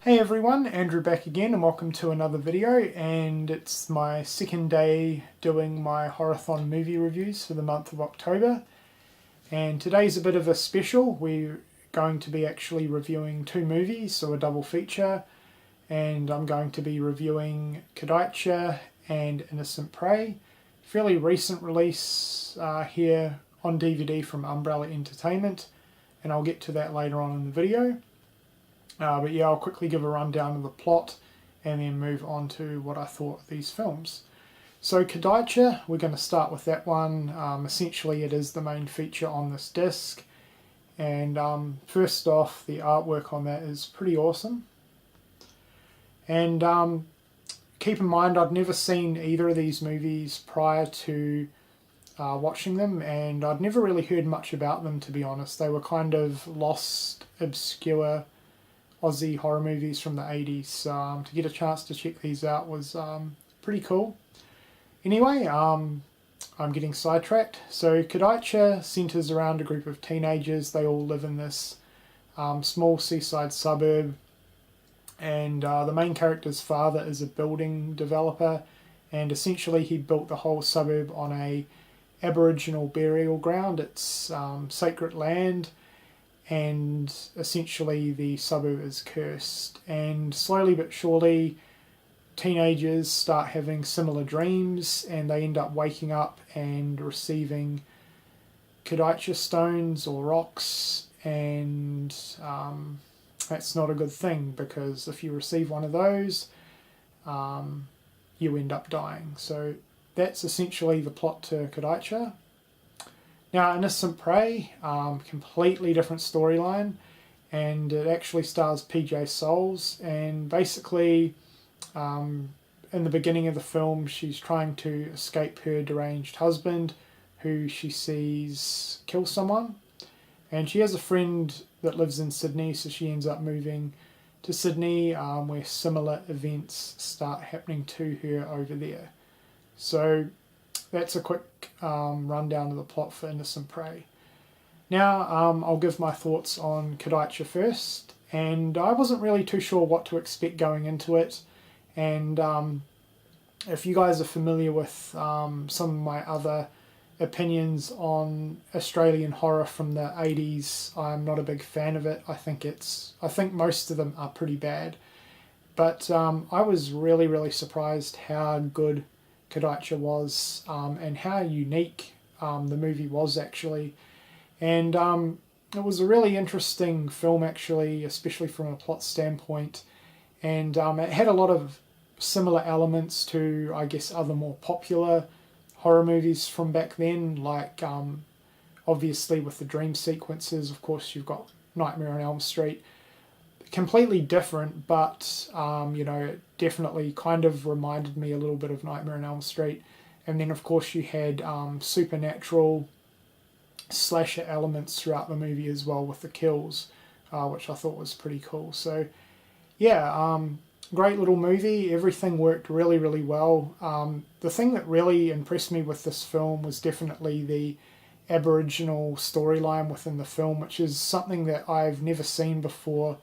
Hey everyone, Andrew back again and welcome to another video, and it's my second day doing my Horathon movie reviews for the month of October, and today's a bit of a special. We're going to be actually reviewing two movies, so a double feature, and I'm going to be reviewing Kadaicha and Innocent Prey. Fairly recent release here on DVD from Umbrella Entertainment, and I'll get to that later on in the video. But yeah, I'll quickly give a rundown of the plot and then move on to what I thought of these films. So Kadaicha, we're going to start with that one. Essentially it is the main feature on this disc, and first off, the artwork on that is pretty awesome. And keep in mind, I'd never seen either of these movies prior to watching them, and I'd never really heard much about them, to be honest. They were kind of lost, obscure Aussie horror movies from the 80s. To get a chance to check these out was pretty cool. Anyway, I'm getting sidetracked. So Kadaicha centres around a group of teenagers. They all live in this small seaside suburb, and the main character's father is a building developer, and essentially he built the whole suburb on a Aboriginal burial ground. It's sacred land, and essentially the suburb is cursed, and slowly but surely teenagers start having similar dreams, and they end up waking up and receiving Kadaicha stones or rocks, and that's not a good thing, because if you receive one of those you end up dying. So that's essentially the plot to Kadaicha. Now, Innocent Prey, completely different storyline, and it actually stars PJ Souls, and basically in the beginning of the film she's trying to escape her deranged husband, who she sees kill someone, and she has a friend that lives in Sydney, so she ends up moving to Sydney, where similar events start happening to her over there. So that's a quick rundown of the plot for Innocent Prey. Now I'll give my thoughts on Kadaicha first, and I wasn't really too sure what to expect going into it, and if you guys are familiar with some of my other opinions on Australian horror from the 80s, I'm not a big fan of it. I think most of them are pretty bad, but I was really surprised how good Kadaicha was, and how unique the movie was actually, and it was a really interesting film actually, especially from a plot standpoint, and it had a lot of similar elements to, I guess, other more popular horror movies from back then, like obviously with the dream sequences. Of course you've got Nightmare on Elm Street, completely different, but you know, it definitely kind of reminded me a little bit of Nightmare on Elm Street. And then of course you had supernatural slasher elements throughout the movie as well, with the kills, which I thought was pretty cool. So yeah, great little movie. Everything worked really well. The thing that really impressed me with this film was definitely the Aboriginal storyline within the film, which is something that I've never seen before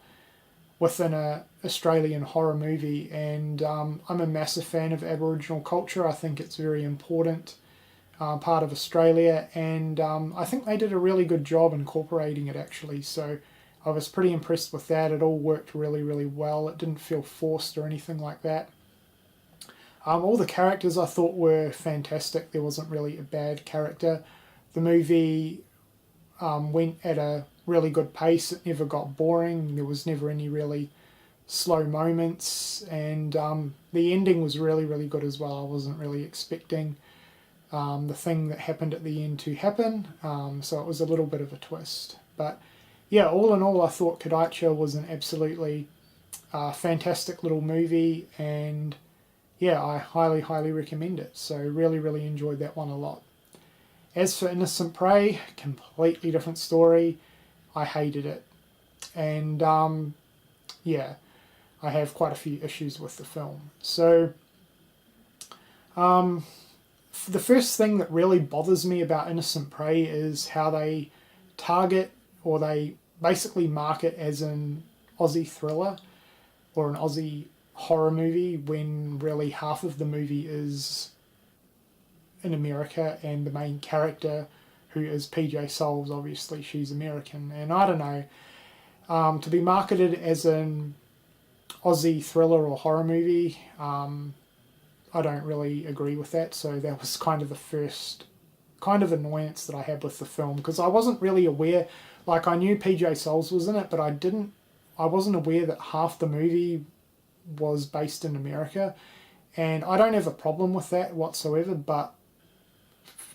within an Australian horror movie, and I'm a massive fan of Aboriginal culture. I think it's a very important part of Australia, and I think they did a really good job incorporating it actually, so I was pretty impressed with that. It all worked really well. It didn't feel forced or anything like that. All the characters I thought were fantastic. There wasn't really a bad character. The movie went at a really good pace. It never got boring. There was never any really slow moments, and the ending was really good as well. I wasn't really expecting the thing that happened at the end to happen, so it was a little bit of a twist. But yeah, all in all, I thought Kadaicha was an absolutely fantastic little movie, and yeah, I highly recommend it. So really enjoyed that one a lot. As for Innocent Prey, completely different story. I hated it, and yeah, I have quite a few issues with the film. So the first thing that really bothers me about Innocent Prey is how they target, or they basically market as an Aussie thriller, or an Aussie horror movie when really half of the movie is in America, and the main character, who is PJ Soles, obviously she's American. And I don't know, to be marketed as an Aussie thriller or horror movie, I don't really agree with that. So that was kind of the first kind of annoyance that I had with the film, because I wasn't really aware. Like, I knew PJ Soles was in it, but I wasn't aware that half the movie was based in America. And I don't have a problem with that whatsoever, but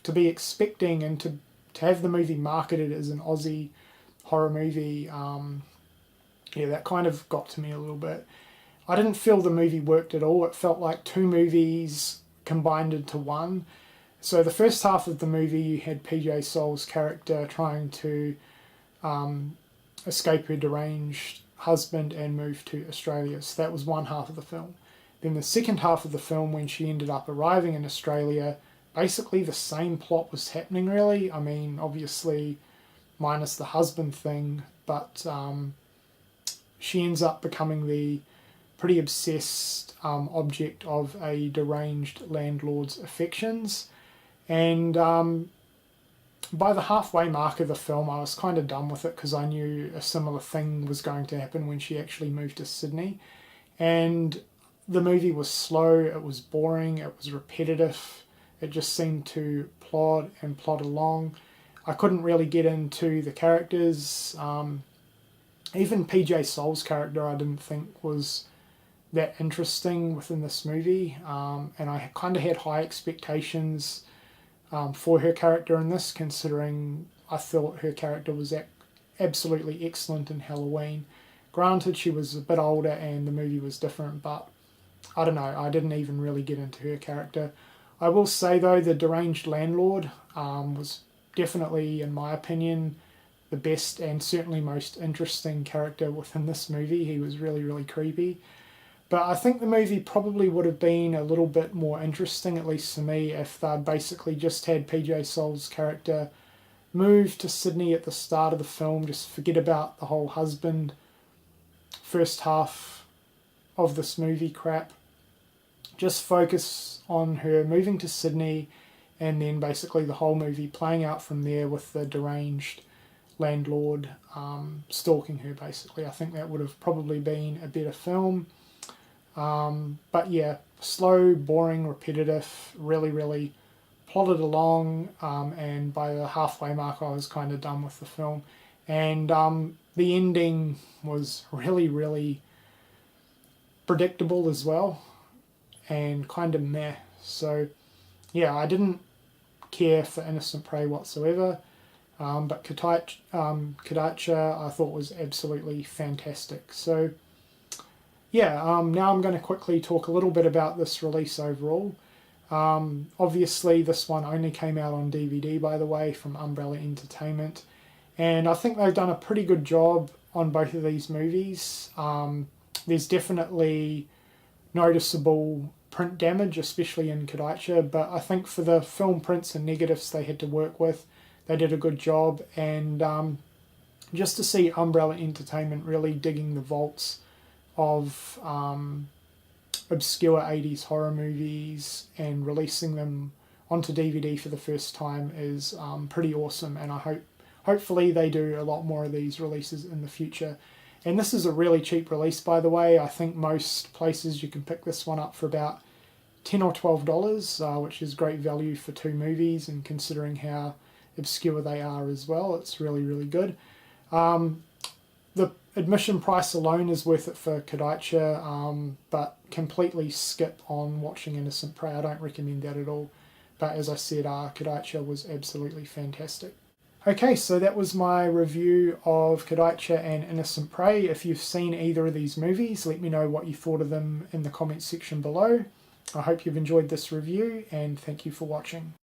to be expecting and to have the movie marketed as an Aussie horror movie, yeah, that kind of got to me a little bit. I didn't feel the movie worked at all. It felt like two movies combined into one. So the first half of the movie, you had PJ Soles' character trying to escape her deranged husband and move to Australia. So that was one half of the film. Then the second half of the film, when she ended up arriving in Australia, basically the same plot was happening, really. I mean, obviously minus the husband thing, but she ends up becoming the pretty obsessed object of a deranged landlord's affections. And by the halfway mark of the film, I was kind of done with it, because I knew a similar thing was going to happen when she actually moved to Sydney. And the movie was slow, it was boring, it was repetitive. It just seemed to plod and plod along. I couldn't really get into the characters. Even PJ Soles' character I didn't think was that interesting within this movie. And I kind of had high expectations for her character in this, considering I thought her character was absolutely excellent in Halloween. Granted, she was a bit older and the movie was different, but I don't know, I didn't even really get into her character. I will say, though, the deranged landlord was definitely, in my opinion, the best and certainly most interesting character within this movie. He was really, really creepy. But I think the movie probably would have been a little bit more interesting, at least for me, if they'd basically just had PJ Soles' character move to Sydney at the start of the film, just forget about the whole husband first half of this movie crap. Just focus on her moving to Sydney, and then basically the whole movie playing out from there with the deranged landlord stalking her, basically. I think that would have probably been a better film. But yeah, slow, boring, repetitive, really, really plodded along, and by the halfway mark I was kind of done with the film. And the ending was really, really predictable as well, and kind of meh. So yeah, I didn't care for Innocent Prey whatsoever, but Kadaicha I thought was absolutely fantastic. So yeah, now I'm going to quickly talk a little bit about this release overall. Obviously this one only came out on DVD, by the way, from Umbrella Entertainment, and I think they've done a pretty good job on both of these movies. There's definitely noticeable print damage, especially in Kadaicha, but I think for the film prints and negatives they had to work with, they did a good job. And just to see Umbrella Entertainment really digging the vaults of obscure 80s horror movies and releasing them onto DVD for the first time is pretty awesome, and hopefully they do a lot more of these releases in the future. And this is a really cheap release, by the way. I think most places you can pick this one up for about $10 or $12, which is great value for two movies, and considering how obscure they are as well, it's really, really good. The admission price alone is worth it for Kadaicha, but completely skip on watching Innocent Prey. I don't recommend that at all. But as I said, Kadaicha was absolutely fantastic. Okay, so that was my review of Kadaicha and Innocent Prey. If you've seen either of these movies, let me know what you thought of them in the comments section below. I hope you've enjoyed this review, and thank you for watching.